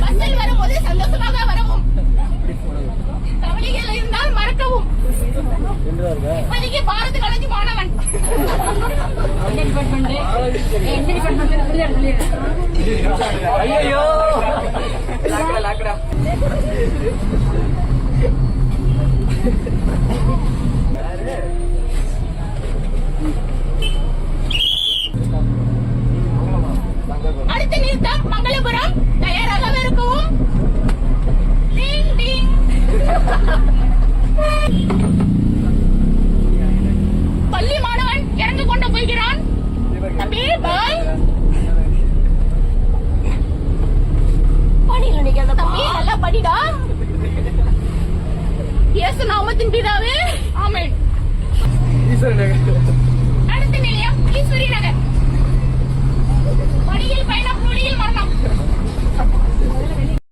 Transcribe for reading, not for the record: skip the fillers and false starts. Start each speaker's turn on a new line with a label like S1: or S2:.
S1: பஸ்ஸில் வரும்போது சந்தோஷமாக வரவும், கவலைகள் இருந்தால் மறக்கவும். இப்போதைக்கு பாரத கலைஞி மாணவன்.
S2: ஐயோ
S1: அடுத்த நிறுத்தம் மங்களபுரம். தயாராக இருக்கவும். டிங் டிங். பள்ளி மாணவன் இறந்து கொண்டு போகிறான். தம்பி பாய். படியில் நினைக்கிறத தம்பி, நல்லா படிடா. இயேசு நாமத்தின் பிதாவே ஆமென். அடுத்த நிலையம் ஈஸ்வரி நகர். படியில் பயணம், புலியில் மரணம்.